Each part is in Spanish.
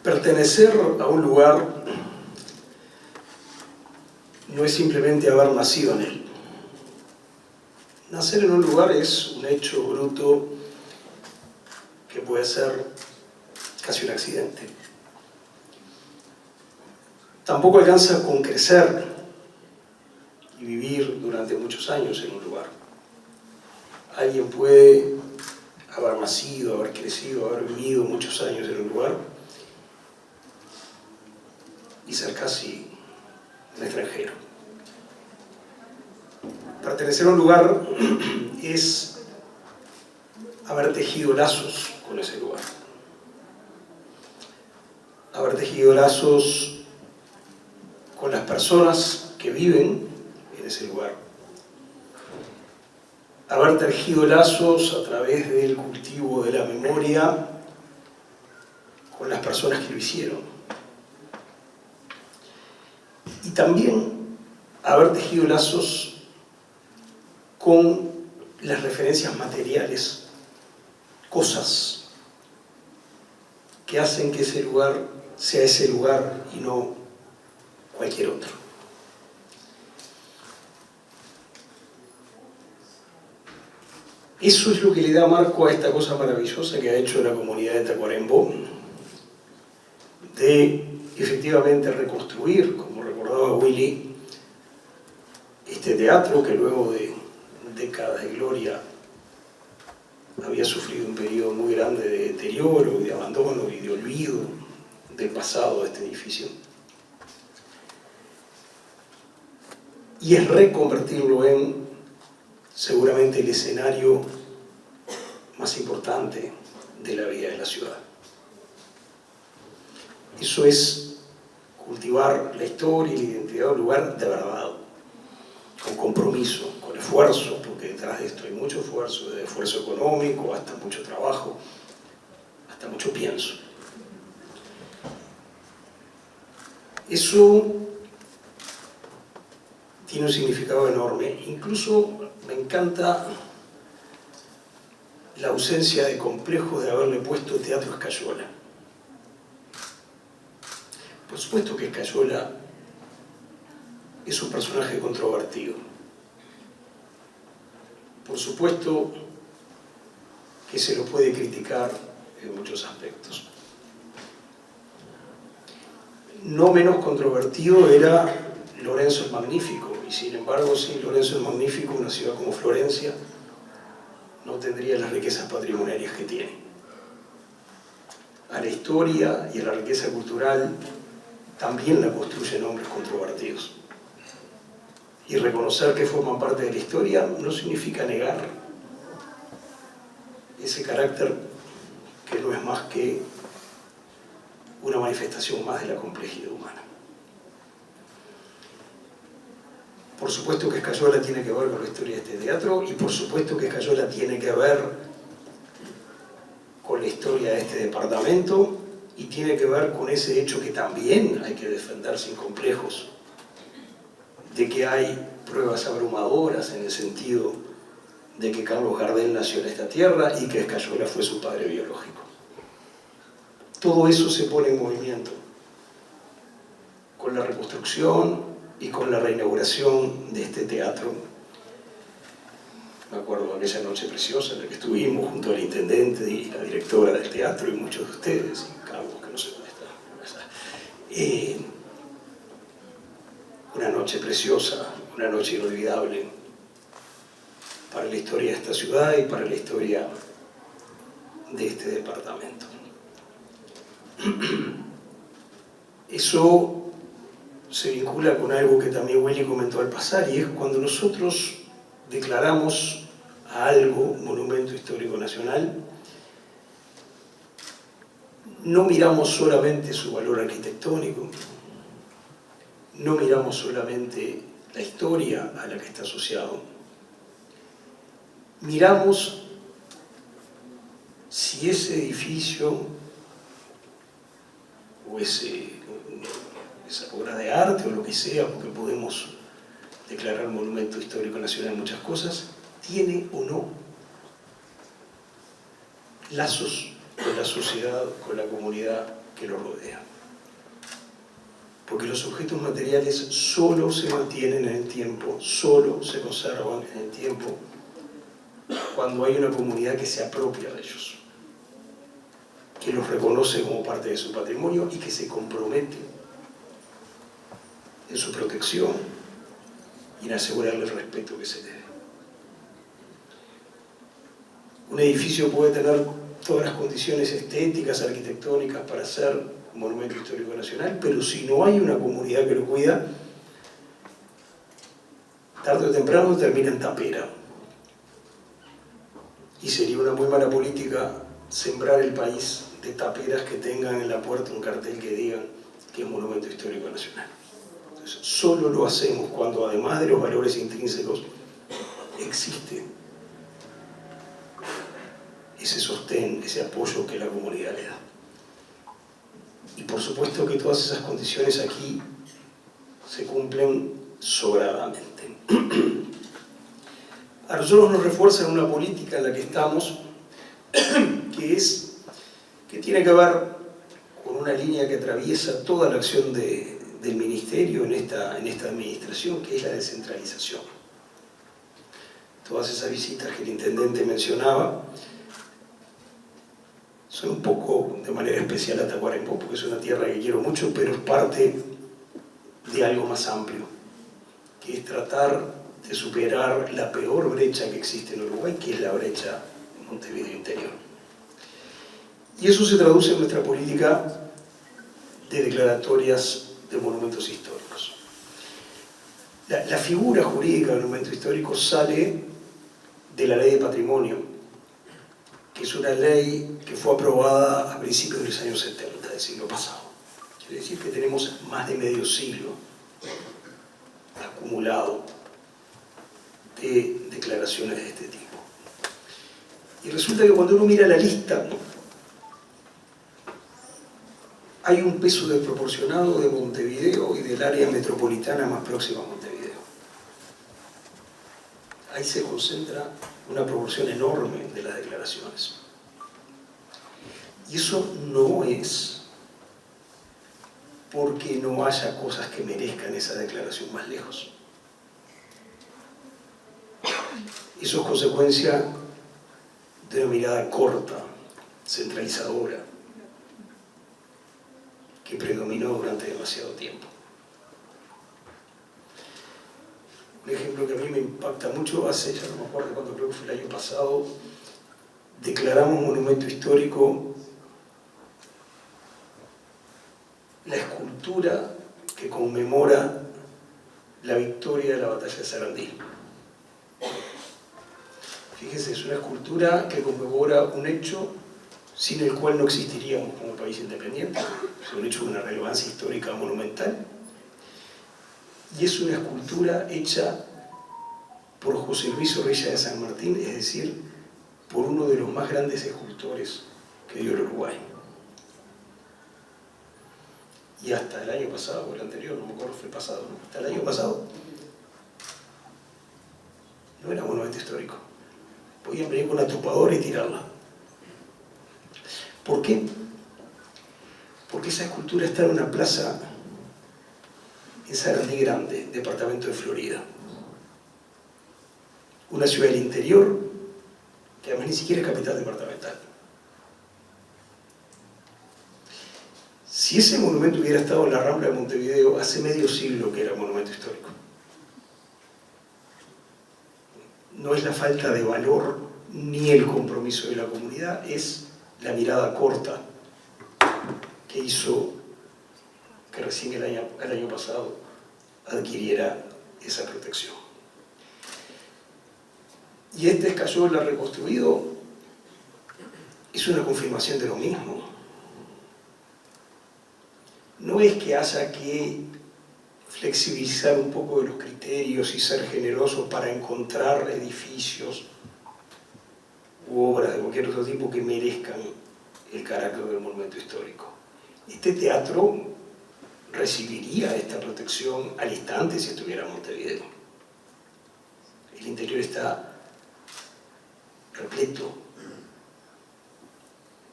Pertenecer a un lugar no es simplemente haber nacido en él. Nacer en un lugar es un hecho bruto que puede ser casi un accidente. Tampoco alcanza con crecer y vivir durante muchos años en un lugar. Alguien puede haber nacido, haber crecido, haber vivido muchos años en un lugar y ser casi un extranjero. Pertenecer a un lugar es haber tejido lazos con ese lugar. Haber tejido lazos con las personas que viven en ese lugar. Haber tejido lazos a través del cultivo de la memoria con las personas que lo hicieron. Y también haber tejido lazos con las referencias materiales, cosas que hacen que ese lugar sea ese lugar y no cualquier otro. Eso es lo que le da marco a esta cosa maravillosa que ha hecho la comunidad de Tacuarembó, de efectivamente reconstruir, como recordaba Willy, este teatro que luego de décadas de gloria había sufrido un periodo muy grande de deterioro, de abandono y de olvido del pasado de este edificio. Y es reconvertirlo en seguramente el escenario más importante de la vida de la ciudad. Eso es cultivar la historia y la identidad de un lugar de verdad, con compromiso, con esfuerzo, porque detrás de esto hay mucho esfuerzo, desde esfuerzo económico hasta mucho trabajo, hasta mucho pienso. Eso tiene un significado enorme. Incluso me encanta la ausencia de complejo de haberle puesto Teatro Escayola. Por supuesto que Escayola es un personaje controvertido. Por supuesto que se lo puede criticar en muchos aspectos. No menos controvertido era Lorenzo el Magnífico, y sin embargo, sin Lorenzo el Magnífico, una ciudad como Florencia no tendría las riquezas patrimoniales que tiene. A la historia y a la riqueza cultural también la construyen hombres controvertidos. Y reconocer que forman parte de la historia no significa negar ese carácter que no es más que una manifestación más de la complejidad humana. Por supuesto que Escayola tiene que ver con la historia de este teatro y por supuesto que Escayola tiene que ver con la historia de este departamento y tiene que ver con ese hecho que también hay que defender sin complejos, de que hay pruebas abrumadoras en el sentido de que Carlos Gardel nació en esta tierra y que Escayola fue su padre biológico. Todo eso se pone en movimiento con la reconstrucción y con la reinauguración de este teatro. Me acuerdo de aquella noche preciosa en la que estuvimos junto al intendente y la directora del teatro y muchos de ustedes, y Carlos, que no sé dónde está. Una noche preciosa, una noche inolvidable para la historia de esta ciudad y para la historia de este departamento. Eso se vincula con algo que también Willy comentó al pasar, y es cuando nosotros declaramos a algo monumento histórico nacional, no miramos solamente su valor arquitectónico, no miramos solamente la historia a la que está asociado, miramos si ese edificio o esa obra de arte o lo que sea, porque podemos declarar monumento histórico nacional en muchas cosas, tiene o no lazos con la sociedad, con la comunidad que lo rodea. Porque los objetos materiales solo se mantienen en el tiempo, solo se conservan en el tiempo cuando hay una comunidad que se apropia de ellos, que los reconoce como parte de su patrimonio y que se compromete en su protección y en asegurarle el respeto que se debe. Un edificio puede tener todas las condiciones estéticas, arquitectónicas para ser un monumento histórico nacional, pero si no hay una comunidad que lo cuida, tarde o temprano termina en tapera. Y sería una muy mala política sembrar el país de taperas que tengan en la puerta un cartel que digan que es monumento histórico nacional. Entonces, solo lo hacemos cuando, además de los valores intrínsecos, existe ese sostén, ese apoyo que la comunidad le da. Y por supuesto que todas esas condiciones aquí se cumplen sobradamente. A nosotros nos refuerzan una política en la que estamos, que tiene que ver con una línea que atraviesa toda la acción del Ministerio en esta administración, que es la descentralización. Todas esas visitas que el Intendente mencionaba son un poco, de manera especial, a Tacuarembó, porque es una tierra que quiero mucho, pero es parte de algo más amplio, que es tratar de superar la peor brecha que existe en Uruguay, que es la brecha Montevideo Interior. Y eso se traduce en nuestra política de declaratorias de monumentos históricos. La figura jurídica del monumento histórico sale de la Ley de Patrimonio, que es una ley que fue aprobada a principios de los años 70 del siglo pasado. Quiere decir que tenemos más de medio siglo acumulado de declaraciones de este tipo. Y resulta que cuando uno mira la lista, hay un peso desproporcionado de Montevideo y del área metropolitana más próxima a Montevideo. Ahí se concentra una proporción enorme de las declaraciones. Y eso no es porque no haya cosas que merezcan esa declaración más lejos. Eso es consecuencia de una mirada corta, centralizadora, que predominó durante demasiado tiempo. Un ejemplo que a mí me impacta mucho, ya no me acuerdo cuándo, creo que fue el año pasado, declaramos monumento histórico la escultura que conmemora la victoria de la batalla de Sarandí. Fíjense, es una escultura que conmemora un hecho sin el cual no existiríamos como país independiente. Es un hecho de una relevancia histórica monumental. Y es una escultura hecha por José Luis Orrella de San Martín, es decir, por uno de los más grandes escultores que dio el Uruguay. Y hasta el año pasado, o el anterior, no me acuerdo, fue el pasado, ¿no? Hasta el año pasado no era monumento histórico. Podían venir con una topadora y tirarla. ¿Por qué? Porque esa escultura está en una plaza en Sarandí Grande, departamento de Florida. Una ciudad del interior que además ni siquiera es capital departamental. Si ese monumento hubiera estado en la Rambla de Montevideo, hace medio siglo que era monumento histórico. No es la falta de valor ni el compromiso de la comunidad, es la mirada corta que hizo que recién el año pasado adquiriera esa protección. Y este Escayola reconstruido es una confirmación de lo mismo. No es que haya que flexibilizar un poco de los criterios y ser generosos para encontrar edificios u obras de cualquier otro tipo que merezcan el carácter del monumento histórico. Este teatro recibiría esta protección al instante si estuviera en Montevideo. El interior está repleto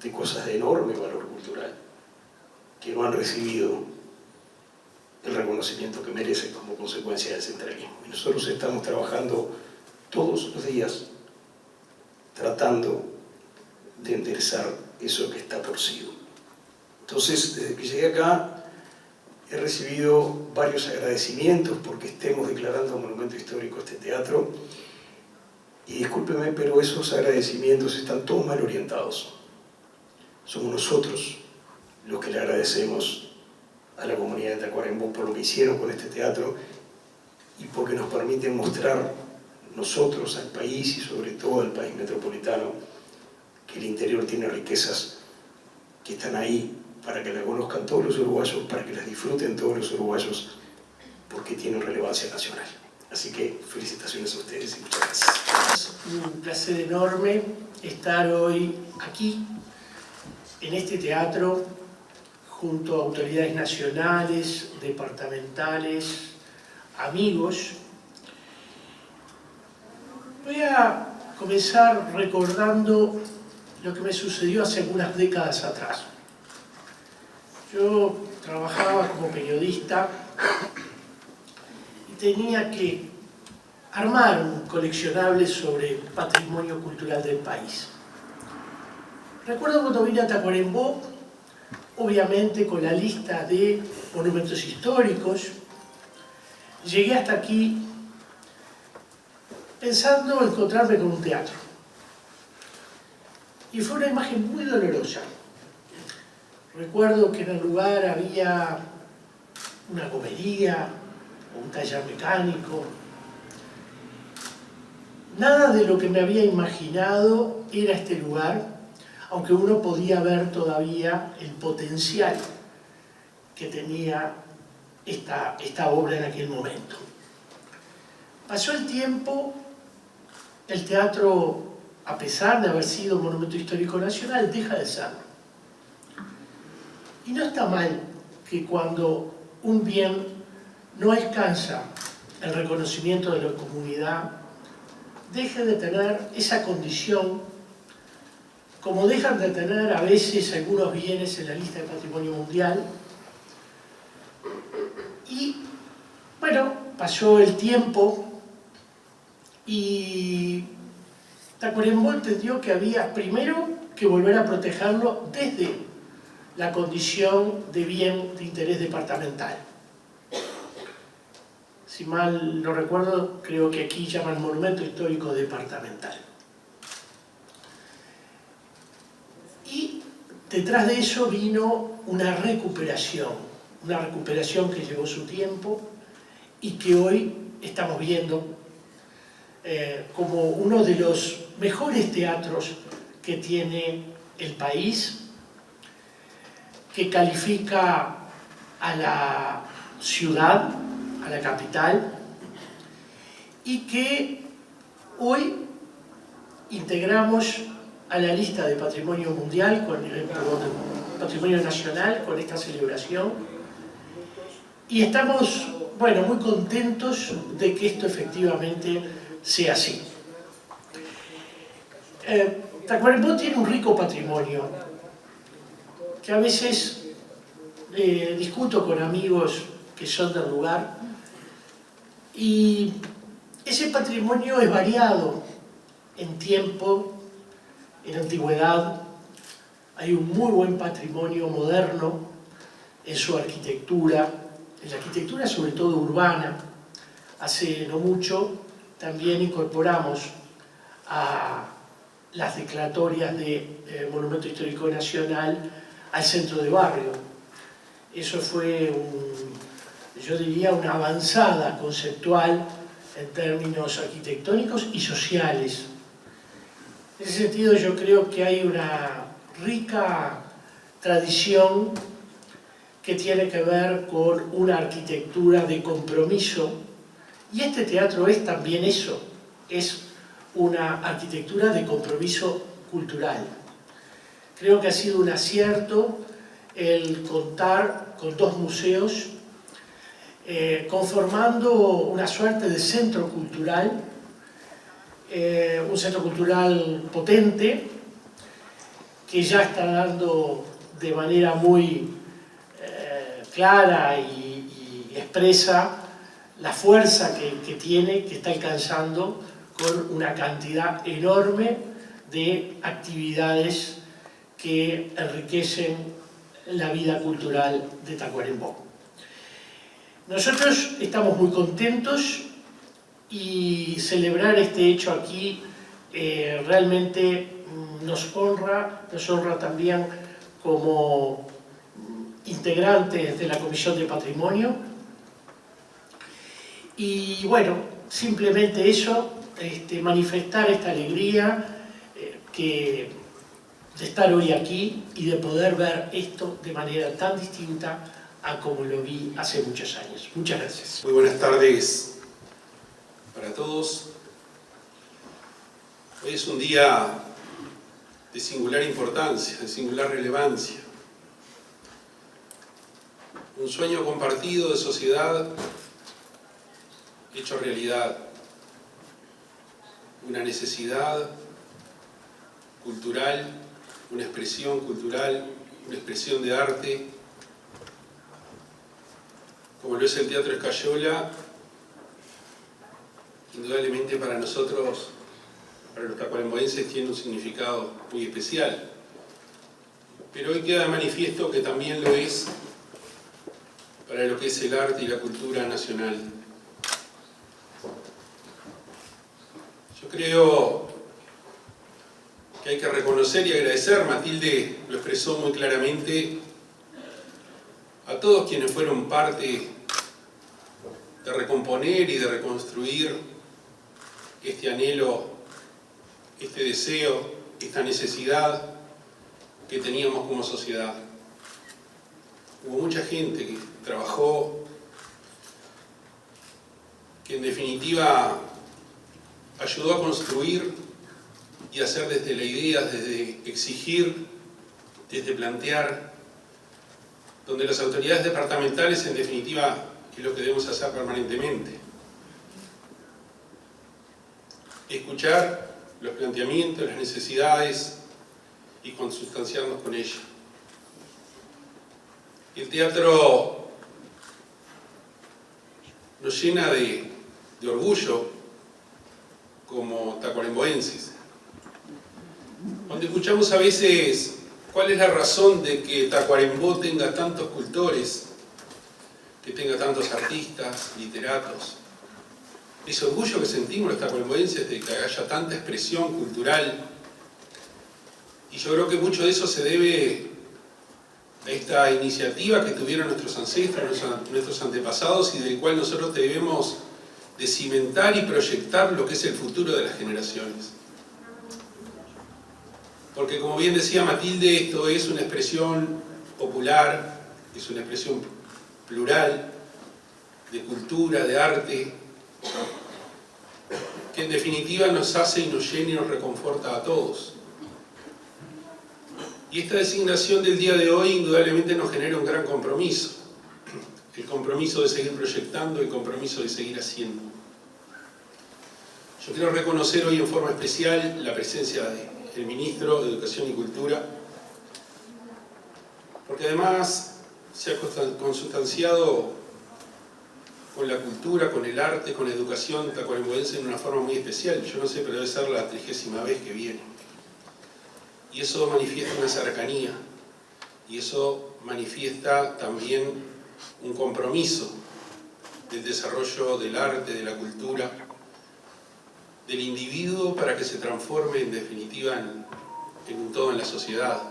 de cosas de enorme valor cultural que no han recibido el reconocimiento que merecen como consecuencia del centralismo. Y nosotros estamos trabajando todos los días tratando de enderezar eso que está torcido. Entonces, desde que llegué acá, he recibido varios agradecimientos porque estemos declarando monumento histórico este teatro. Y discúlpeme, pero esos agradecimientos están todos mal orientados. Somos nosotros los que le agradecemos a la comunidad de Tacuarembó por lo que hicieron con este teatro y porque nos permiten mostrar nosotros al país y sobre todo al país metropolitano que el interior tiene riquezas que están ahí para que la conozcan todos los uruguayos, para que las disfruten todos los uruguayos, porque tienen relevancia nacional. Así que felicitaciones a ustedes y muchas gracias. Es un placer enorme estar hoy aquí, en este teatro, junto a autoridades nacionales, departamentales, amigos. Voy a comenzar recordando lo que me sucedió hace algunas décadas atrás. Yo trabajaba como periodista y tenía que armar un coleccionable sobre patrimonio cultural del país. Recuerdo cuando vine a Tacuarembó, obviamente con la lista de monumentos históricos, llegué hasta aquí pensando encontrarme con un teatro. Y fue una imagen muy dolorosa. Recuerdo que en el lugar había una gomería, un taller mecánico. Nada de lo que me había imaginado era este lugar, aunque uno podía ver todavía el potencial que tenía esta obra en aquel momento. Pasó el tiempo, el teatro, a pesar de haber sido Monumento Histórico Nacional, deja de serlo. Y no está mal que cuando un bien no alcanza el reconocimiento de la comunidad, deje de tener esa condición, como dejan de tener a veces algunos bienes en la lista de patrimonio mundial. Y bueno, pasó el tiempo y Tacuarembó entendió que había primero que volver a protegerlo desde la condición de bien de interés departamental. Si mal no recuerdo, creo que aquí llaman monumento histórico departamental. Y detrás de eso vino una recuperación que llevó su tiempo y que hoy estamos viendo como uno de los mejores teatros que tiene el país, que califica a la ciudad, a la capital, y que hoy integramos a la lista de patrimonio mundial, patrimonio nacional, con esta celebración. Y estamos, bueno, muy contentos de que esto efectivamente sea así. Tacuarembó tiene un rico patrimonio, que a veces discuto con amigos que son del lugar, y ese patrimonio es variado en tiempo, en antigüedad. Hay un muy buen patrimonio moderno en su arquitectura, en la arquitectura sobre todo urbana. Hace no mucho también incorporamos a las declaratorias de Monumento Histórico Nacional al centro de barrio. Eso fue, yo diría, una avanzada conceptual en términos arquitectónicos y sociales. En ese sentido yo creo que hay una rica tradición que tiene que ver con una arquitectura de compromiso, y este teatro es también eso, es una arquitectura de compromiso cultural. Creo que ha sido un acierto el contar con dos museos, conformando una suerte de centro cultural, un centro cultural potente, que ya está dando de manera muy clara y expresa la fuerza que tiene, que está alcanzando con una cantidad enorme de actividades que enriquecen la vida cultural de Tacuarembó. Nosotros estamos muy contentos y celebrar este hecho aquí realmente nos honra también como integrantes de la Comisión de Patrimonio. Y bueno, simplemente eso, manifestar esta alegría de estar hoy aquí y de poder ver esto de manera tan distinta a como lo vi hace muchos años. Muchas gracias. Muy buenas tardes para todos. Hoy es un día de singular importancia, de singular relevancia. Un sueño compartido de sociedad hecho realidad. Una necesidad cultural, una expresión cultural, una expresión de arte, como lo es el Teatro Escayola, indudablemente para nosotros, para los tacuaremboenses, tiene un significado muy especial. Pero hoy queda de manifiesto que también lo es para lo que es el arte y la cultura nacional. Yo creo que hay que reconocer y agradecer, Matilde lo expresó muy claramente, a todos quienes fueron parte de recomponer y de reconstruir este anhelo, este deseo, esta necesidad que teníamos como sociedad. Hubo mucha gente que trabajó, que en definitiva ayudó a construir y hacer desde la idea, desde exigir, desde plantear, donde las autoridades departamentales en definitiva es lo que debemos hacer permanentemente. Escuchar los planteamientos, las necesidades y consustanciarnos con ellas. El teatro nos llena de orgullo como tacuaremboenses. Cuando escuchamos a veces cuál es la razón de que Tacuarembó tenga tantos cultores, que tenga tantos artistas, literatos, ese orgullo que sentimos los tacuaremboenses de que haya tanta expresión cultural, y yo creo que mucho de eso se debe a esta iniciativa que tuvieron nuestros ancestros, nuestros antepasados, y del cual nosotros debemos de cimentar y proyectar lo que es el futuro de las generaciones. Porque como bien decía Matilde, esto es una expresión popular, es una expresión plural, de cultura, de arte, que en definitiva nos hace y nos llena y nos reconforta a todos. Y esta designación del día de hoy indudablemente nos genera un gran compromiso. El compromiso de seguir proyectando, el compromiso de seguir haciendo. Yo quiero reconocer hoy en forma especial la presencia del Ministro de Educación y Cultura, porque además se ha consustanciado con la cultura, con el arte, con la educación tacuaremboense en una forma muy especial. Yo no sé, pero debe ser la 30ª vez que viene. Y eso manifiesta una cercanía, y eso manifiesta también un compromiso del desarrollo del arte, de la cultura, del individuo para que se transforme en definitiva en un todo en la sociedad.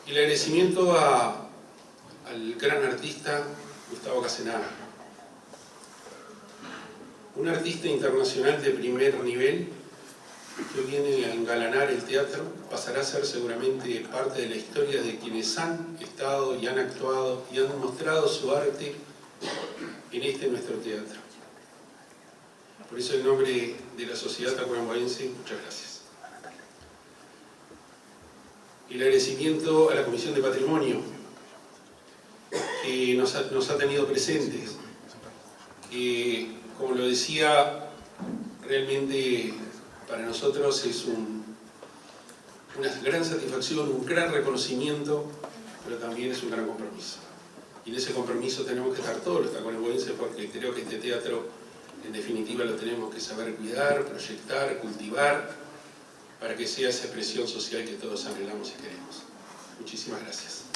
Y el agradecimiento al gran artista Gustavo Casenara, un artista internacional de primer nivel que viene a engalanar el teatro, pasará a ser seguramente parte de la historia de quienes han estado y han actuado y han demostrado su arte en nuestro teatro. Por eso, en nombre de la sociedad tacuaremboense, muchas gracias. El agradecimiento a la Comisión de Patrimonio, que nos ha tenido presentes, que, como lo decía, realmente para nosotros es una gran satisfacción, un gran reconocimiento pero también es un gran compromiso. Y en ese compromiso tenemos que estar todos los tacuarembóenses, porque creo que este teatro, en definitiva, lo tenemos que saber cuidar, proyectar, cultivar, para que sea esa expresión social que todos anhelamos y queremos. Muchísimas gracias.